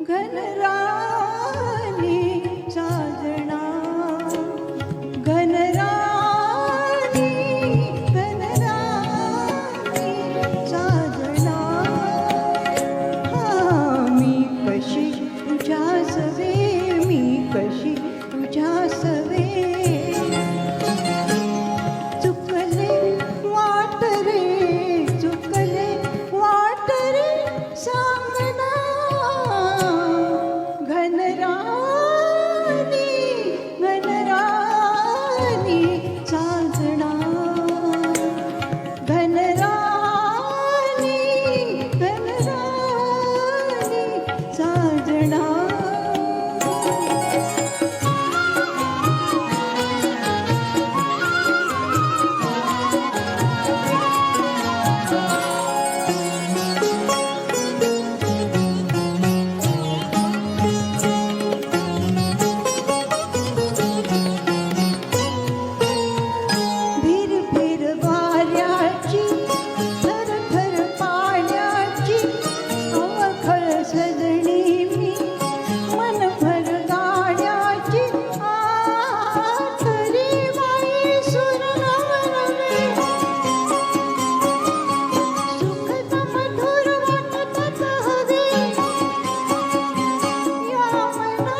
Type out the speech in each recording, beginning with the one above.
घनराणी साजना घनराणी घनराणी साजना मी कशी तुझ्या सवे मी कशी तुझ्या सवे चुकले वाट रे चुकले वाट रे सांगना घनराणी घनराणी साजना घनराणी घनराणी साजना भीर भीर वाऱ्याची थर थर पाण्याची अवखळ सजणी मी मन भर गाण्याची आतरी बाई सुर नवनवे सुखद मधुर वाटत हवे या मना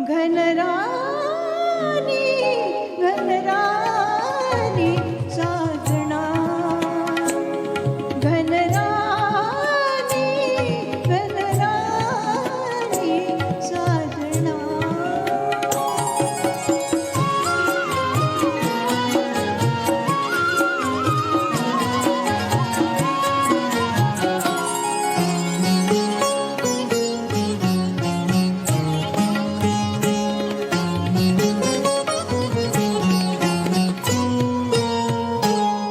घनराणी घनराणी साजना घनराणी घनराणी साजना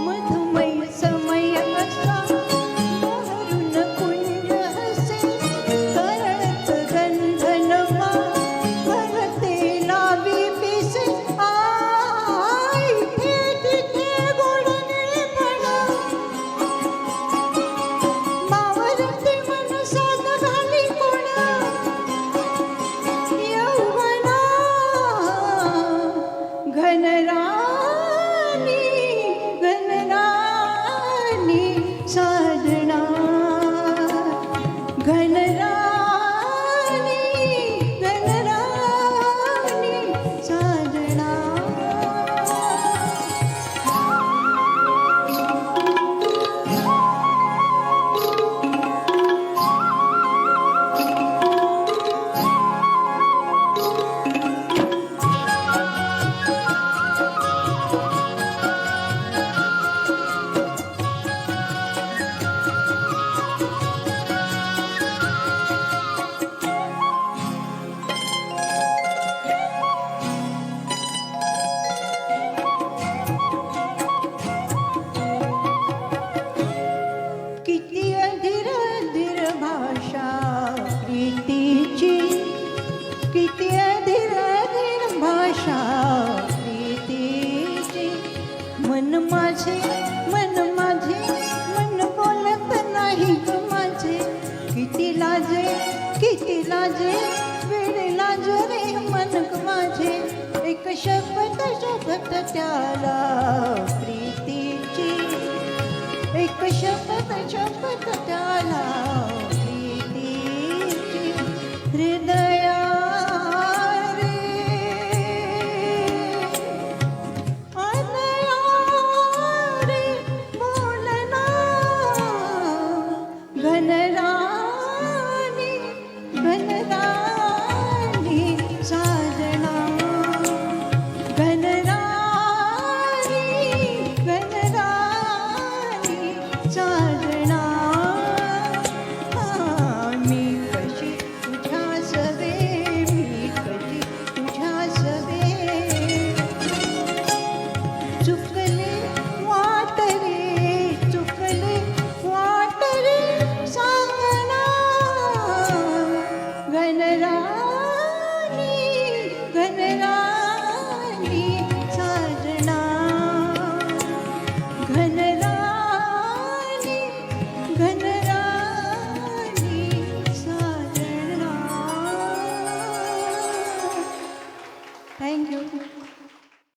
मधुमय समय असा मोहरून कुंज हसे करत गंधनमा भरते लावी पिसे आई तिथे गोड निळपणा मावरते मन साध घाली कोणा यौवना घनराणी घनराणी साजना घनराणी घनराणी साजना किती अधीर अधीर भाषा प्रीतीची किती अधीर अधीर भाषा प्रीतीची मन माझे मन बोलत नाही ग माझे किती लाजे वेळ लाज रे मन ग माझे एक शपथ त्याला प्रीतीची एक शपथ त्याला प्रीतीची हृदया रे अनया रे बोलना घनराणी घनराणी साजना घनराणी घनराणी साजना मी कशी तुझ्या सवे मी कशी तुझ्या सवे चुकले वाट रे सांगना घनराणी घनराणी